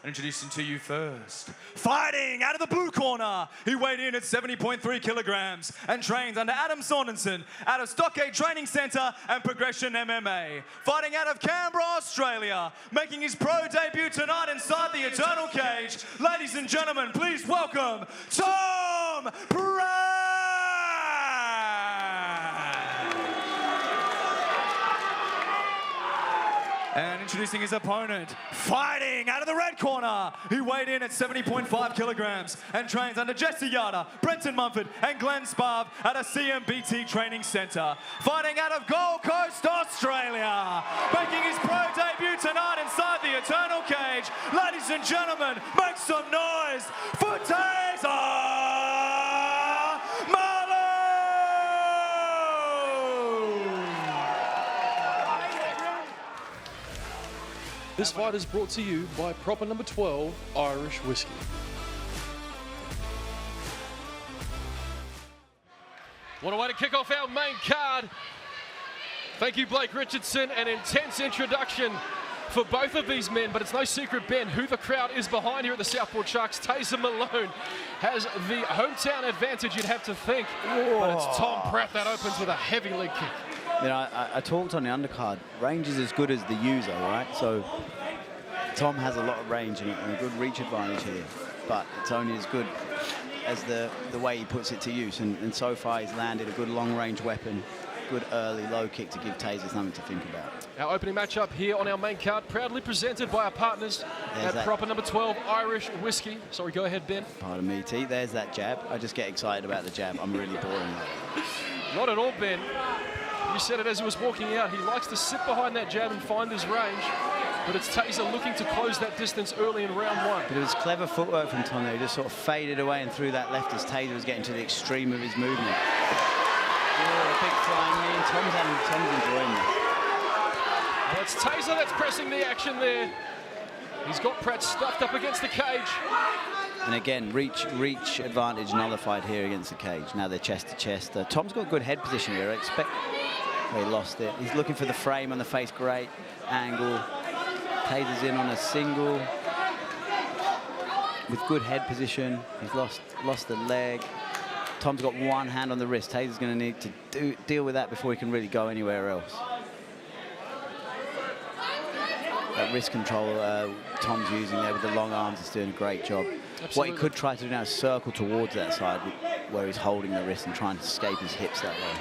Introducing to you first, fighting out of the blue corner. He weighed in at 70.3 kilograms and trains under Adam Saunderson out of Stockade Training Centre and Progression MMA. Fighting out of Canberra, Australia, making his pro debut tonight inside the Eternal Cage. Ladies and gentlemen, please welcome Tom Pratt. And introducing his opponent, fighting out of the red corner. He weighed in at 70.5 kilograms and trains under Jesse Yarder, Brenton Mumford and Glenn Sparv at a CMBT training centre. Fighting out of Gold Coast, Australia. Making his pro debut tonight inside the Eternal Cage. Ladies and gentlemen, make some noise for Tasar Malone! This fight is brought to you by proper number 12 Irish Whiskey. What a way to kick off our main card. Thank you, Blake Richardson. An intense introduction for both of these men, but it's no secret, Ben, who the crowd is behind here at the Southport Sharks. Tasar Malone has the hometown advantage, you'd have to think. Whoa. But it's Tom Pratt that opens with a heavy leg kick. You know, I talked on the undercard. Range is as good as the user, right? So Tom has a lot of range and a good reach advantage here, but it's only as good as the way he puts it to use. And so far, he's landed a good long-range weapon, good early low kick to give Tasar something to think about. Our opening matchup here on our main card, proudly presented by our partners at proper number 12 Irish Whiskey. Sorry, go ahead, Ben. Pardon me, T. There's that jab. I just get excited about the jab. I'm really boring. Not at all, Ben. You said it as he was walking out. He likes to sit behind that jab and find his range, but it's Tasar looking to close that distance early in round one. But it was clever footwork from Tom there. He just sort of faded away and threw that left as Tasar was getting to the extreme of his movement. Yeah, big flying knee. Tom's enjoying this. Well, it's Tasar that's pressing the action there. He's got Pratt stuffed up against the cage. And again, reach advantage nullified here against the cage. Now they're chest to chest. Tom's got good head position here. I expect... He lost it. He's looking for the frame on the face. Great angle. Tasar's in on a single with good head position. He's lost the leg. Tom's got one hand on the wrist. Tasar's going to need to deal with that before he can really go anywhere else. That wrist control Tom's using there with the long arms is doing a great job. Absolutely. What he could try to do now is circle towards that side where he's holding the wrist and trying to escape his hips that way.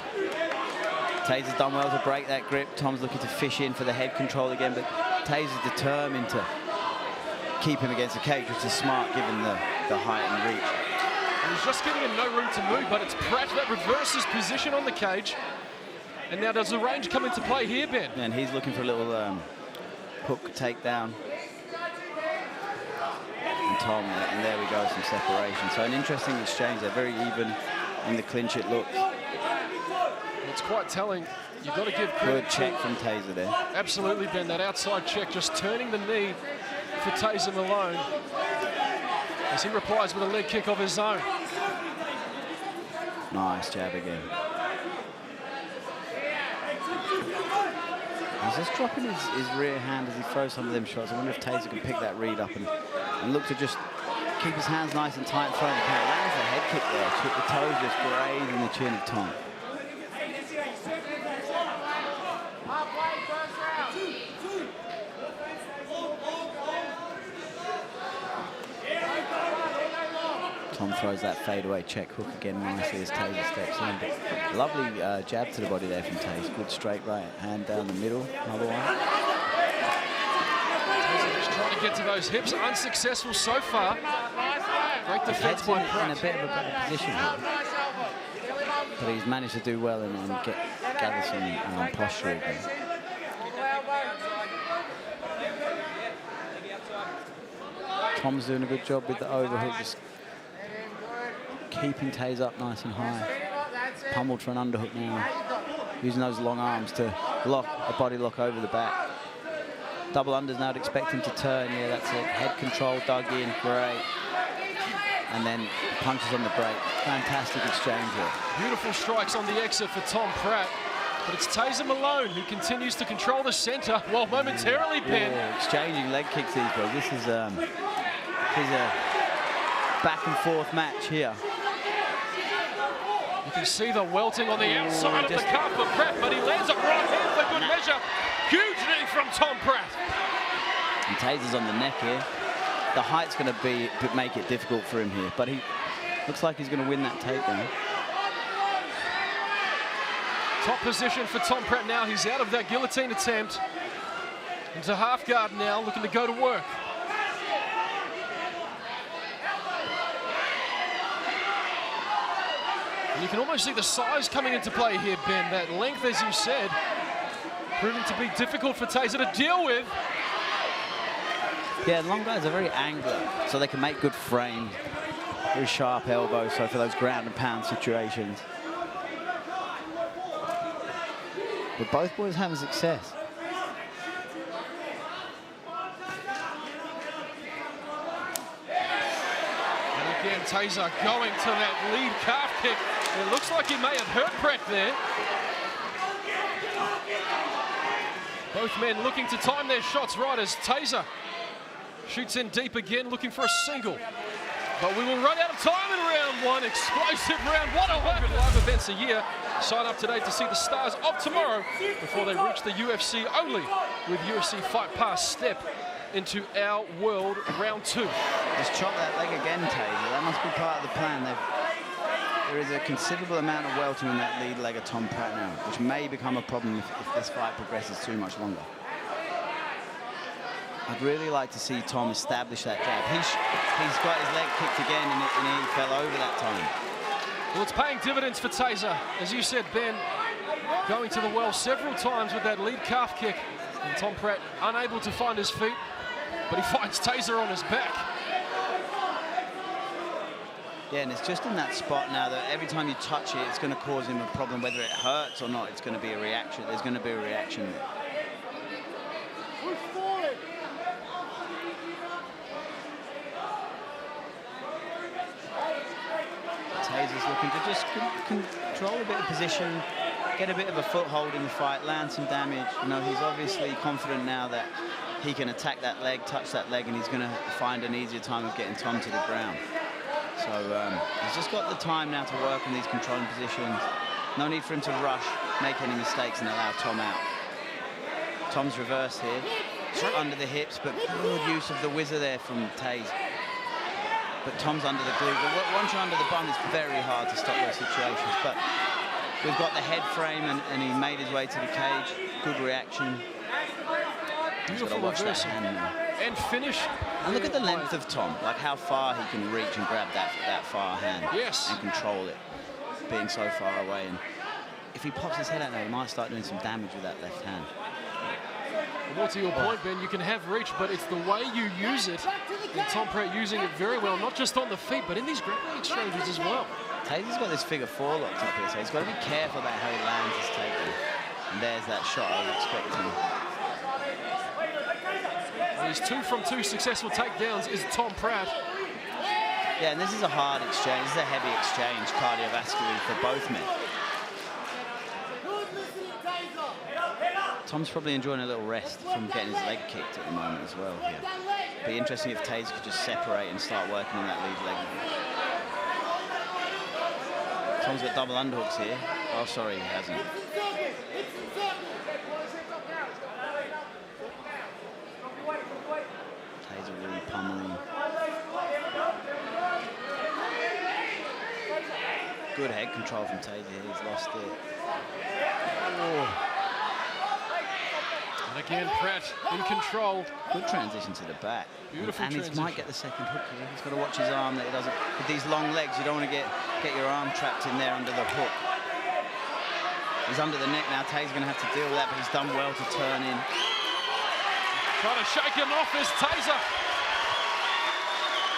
Tasar's done well to break that grip. Tom's looking to fish in for the head control again, but Tasar's determined to keep him against the cage, which is smart given the height and reach. And he's just giving him no room to move, but it's Pratt that reverses position on the cage. And now does the range come into play here, Ben? And he's looking for a little hook takedown. And Tom, and there we go, some separation. So an interesting exchange. They're very even in the clinch, it looks. It's quite telling. You've got to give good check from Tasar there. Absolutely, Ben. That outside check, just turning the knee for Tasar Malone as he replies with a leg kick of his own. Nice jab again. He's just dropping his rear hand as he throws some of them shots. I wonder if Tasar can pick that read up and look to just keep his hands nice and tight in front of the counter. Lands a head kick there. The toes just grazing the chin of Tom. Tom throws that fadeaway check hook again nicely as Tasar steps in. But lovely jab to the body there from Tasar. Good straight right hand down the middle. Another one. Tasar just trying to get to those hips. Unsuccessful so far. Great defense by Pratt. In a bit of a better position here. But he's managed to do well and gather some posture again. Tom's doing a good job with the overhook, just keeping Tasar up nice and high. Pummeled for an underhook now. Using those long arms to lock a body lock over the back. Double unders now to expect him to turn. Yeah, that's it. Head control, dug in, great. And then punches on the break. Fantastic exchange here. Beautiful strikes on the exit for Tom Pratt. But it's Tasar Malone who continues to control the center while momentarily Ben. Exchanging leg kicks these boys. This is a back and forth match here. You can see the welting on the outside of the cuff for Pratt, but he lands a right hand for good measure. Huge knee from Tom Pratt. And Tasar's on the neck here. The height's going to make it difficult for him here, but he looks like he's going to win that takedown. Top position for Tom Pratt now. He's out of that guillotine attempt. Into half guard now, looking to go to work. And you can almost see the size coming into play here, Ben. That length, as you said, proving to be difficult for Tasar to deal with. Yeah, long guys are very angular, so they can make good frame. Very sharp elbows, so for those ground and pound situations. But both boys having success. And again, Tasar going to that lead calf kick. It looks like he may have hurt Pratt there. Both men looking to time their shots right as Tasar shoots in deep again, looking for a single. But we will run out of time in round one. Explosive round. What a weapon. Live events a year. Sign up today to see the stars of tomorrow before they reach the UFC only with UFC Fight Pass. Step into our world round two. Just chop that leg again, Tasar. That must be part of the plan. There is a considerable amount of welting in that lead leg of Tom Pratt now, which may become a problem if this fight progresses too much longer. I'd really like to see Tom establish that jab. He's got his leg kicked again and he fell over that time. Well, it's paying dividends for Tasar. As you said, Ben, going to the well several times with that lead calf kick. And Tom Pratt unable to find his feet, but he finds Tasar on his back. Yeah, and it's just in that spot now that every time you touch it, it's going to cause him a problem. Whether it hurts or not, it's going to be a reaction. There's going to be a reaction there. Tasar's looking to just control a bit of position, get a bit of a foothold in the fight, land some damage. You know, he's obviously confident now that he can attack that leg, touch that leg, and he's going to find an easier time of getting Tom to the ground. So he's just got the time now to work on these controlling positions. No need for him to rush, make any mistakes, and allow Tom out. Tom's reversed here, under the hips, but good use of the whizzer there from Tasar. But Tom's under the glue. But once you're under the bum, it's very hard to stop those situations. But we've got the head frame, and he made his way to the cage. Good reaction. Beautiful reversal. And finish. And look at the length of Tom, like how far he can reach and grab that far hand. Yes. And control it, being so far away. And if he pops his head out now, he might start doing some damage with that left hand. More to your point, Ben, you can have reach, but it's the way you use it. And Tom Pratt using it very well, not just on the feet, but in these grappling exchanges as well. Tasar's got this figure four locked up here, so he's got to be careful about how he lands his takedown. And there's that shot I was expecting. Well, his 2 from 2 successful takedowns is Tom Pratt. Yeah, and this is a hard exchange. This is a heavy exchange, cardiovascularly, for both men. Tom's probably enjoying a little rest from getting his leg kicked at the moment as well here. Be interesting if Tasar could just separate and start working on that lead leg again. Tom's got double underhooks here. Oh, sorry, he hasn't. Tasar really pummeling. Good head control from Tasar here. He's lost it. Oh. And again, Pratt in control. Good transition to the back. Beautiful transition. And he might get the second hook here. He's got to watch his arm that he doesn't. With these long legs, you don't want to get your arm trapped in there under the hook. He's under the neck now. Tasar's going to have to deal with that, but he's done well to turn in. Trying to shake him off is Tasar.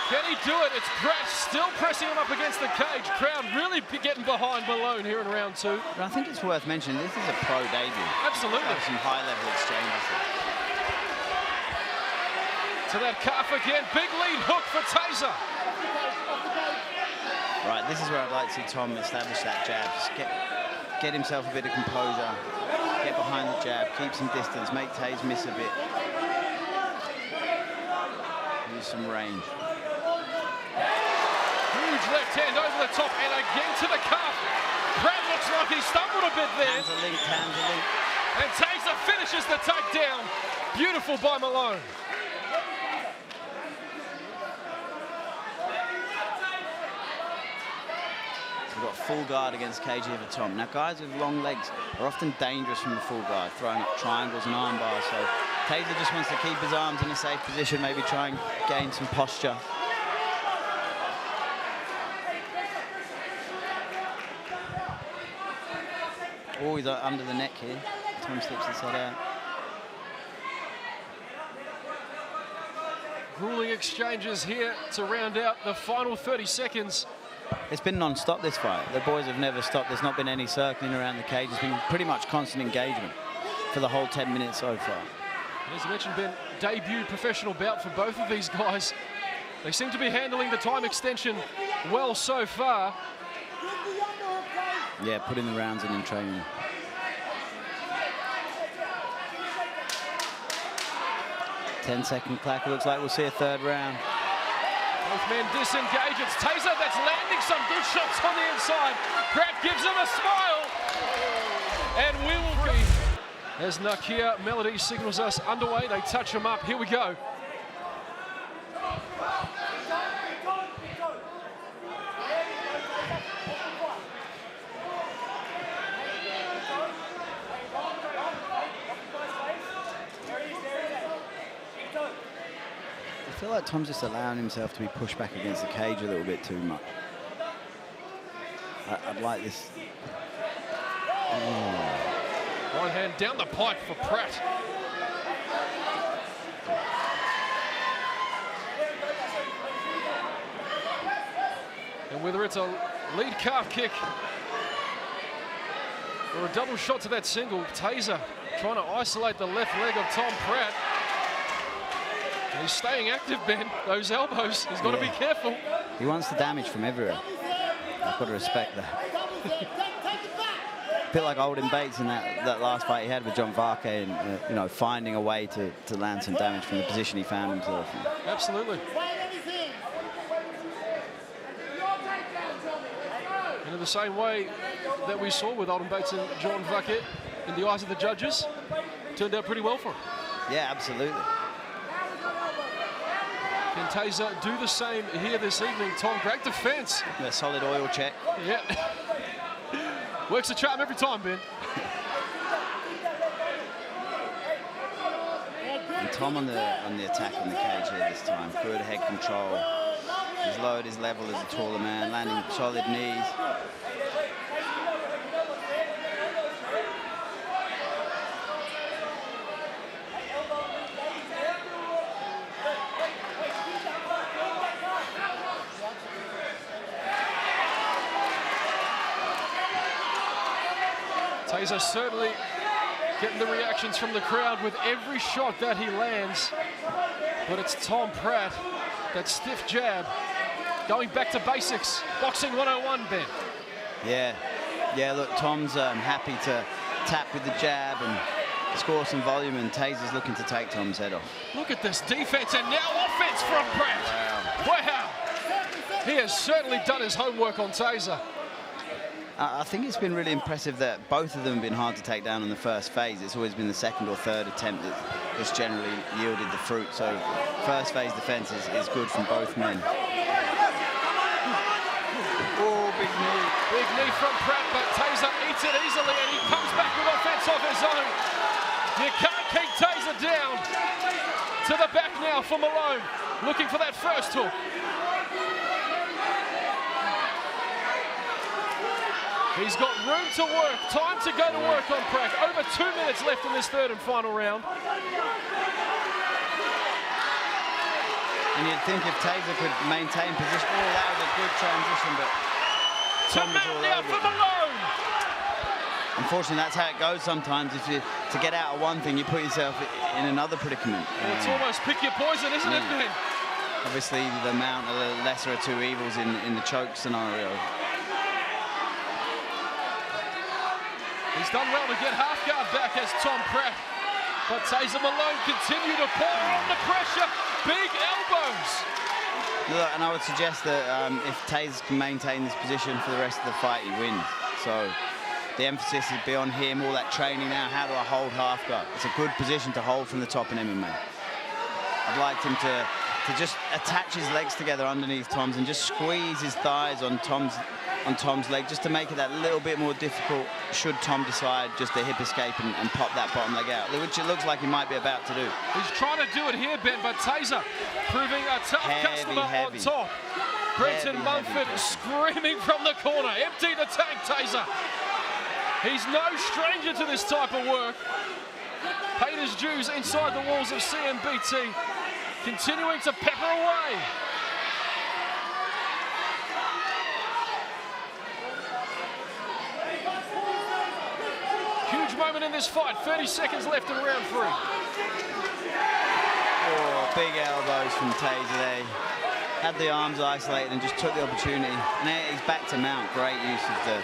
Can he do it? It's Pratt still pressing him up against the cage. Crowd really getting behind Malone here in round 2. But I think it's worth mentioning, this is a pro debut. Absolutely. Some high-level exchanges there. To that calf again. Big lead hook for Tasar. Right, this is where I'd like to see Tom establish that jab. get himself a bit of composure, get behind the jab, keep some distance, make Taze miss a bit. Use some range. Huge left hand over the top and again to the cuff. Pratt looks like he stumbled a bit there. Hands are linked, hands are linked. And Taser finishes the takedown. Beautiful by Malone. We've got full guard against KG over Tom. Now, guys with long legs are often dangerous from the full guard, throwing up triangles and arm bars. So Taser just wants to keep his arms in a safe position, maybe try and gain some posture. Oh, he's under the neck here. Tom slips his head out. Grueling exchanges here to round out the final 30 seconds. It's been non-stop, this fight. The boys have never stopped. There's not been any circling around the cage. It's been pretty much constant engagement for the whole 10 minutes so far. As you mentioned, Ben, debut professional bout for both of these guys. They seem to be handling the time extension well so far. Yeah, putting the rounds in training. Ten-second clack. It looks like we'll see a third round. Both men disengage. It's Taser that's landing some good shots on the inside. Pratt gives him a smile. And we will be, as Nakia Melody signals us underway, they touch him up. Here we go. I feel like Tom's just allowing himself to be pushed back against the cage a little bit too much. I'd like this. Oh. One hand down the pipe for Pratt. And whether it's a lead calf kick or a double shot to that single, Taser trying to isolate the left leg of Tom Pratt. And he's staying active, Ben. Those elbows, he's got to be careful. He wants the damage from everywhere. I've got to respect that. A bit like Olden Bates in that last fight he had with John Varke, and you know, finding a way to land some damage from the position he found himself in. Absolutely. And in the same way that we saw with Olden Bates and John Varke, in the eyes of the judges, turned out pretty well for him. Yeah, absolutely. Can Taser do the same here this evening? Tom, great defense. A solid oil check. Yeah. Works a charm every time, Ben. And Tom on the attack on the cage here this time. Good head control. He's lowered his level as a taller man, landing solid knees. Taser certainly getting the reactions from the crowd with every shot that he lands. But it's Tom Pratt, that stiff jab, going back to basics. Boxing 101, Ben. Yeah, look, Tom's happy to tap with the jab and score some volume, and Taser's looking to take Tom's head off. Look at this defense, and now offense from Pratt. Wow. He has certainly done his homework on Taser. I think it's been really impressive that both of them have been hard to take down in the first phase. It's always been the second or third attempt that's generally yielded the fruit. So first phase defense is good from both men. Oh, big knee. Big knee from Pratt, but Taser eats it easily, and he comes back with offense of his own. You can't keep Taser down. To the back now for Malone, looking for that first hook. He's got room to work, time to go to work on Pratt. Over 2 minutes left in this third and final round. And you'd think if Taser could maintain position, oh, that was a good transition, but Tom was all over for Malone. Unfortunately, that's how it goes sometimes. To get out of one thing, you put yourself in another predicament. And it's almost pick your poison, isn't it, Ben? Obviously, the amount of the lesser of two evils in the choke scenario. He's done well to get half guard back as Tom Pratt. But Tasar Malone continue to pour on the pressure. Big elbows. Look, and I would suggest that if Tasar can maintain this position for the rest of the fight, he wins. So the emphasis is be on him, all that training now. How do I hold half guard? It's a good position to hold from the top in MMA. I'd like him to just attach his legs together underneath Tom's and just squeeze his thighs on Tom's leg, just to make it that little bit more difficult should Tom decide just to hip escape and pop that bottom leg out, which it looks like he might be about to do. He's trying to do it here, Ben, but Tasar proving a tough customer on top. Brenton Mumford screaming from the corner. Empty the tank, Tasar. He's no stranger to this type of work. Paid his dues inside the walls of CMBT, continuing to pepper away. Huge moment in this fight, 30 seconds left in round 3. Oh, big elbows from Tasar there. Had the arms isolated and just took the opportunity. And he's back to mount. Great use of the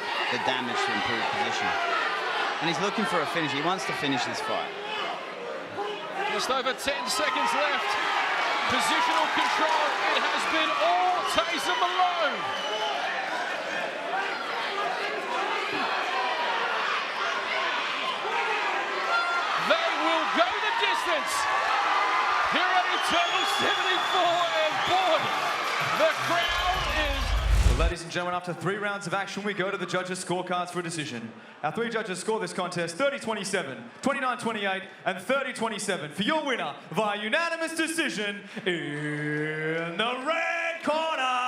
damage to improve position. And he's looking for a finish. He wants to finish this fight. Just over 10 seconds left. Positional control. It has been all Tasar Malone. They will go the distance here at Eternal 74, and boy, the crowd is... Well, ladies and gentlemen, after 3 rounds of action, we go to the judges' scorecards for a decision. Our 3 judges score this contest 30-27, 29-28, and 30-27 for your winner via unanimous decision in the red corner.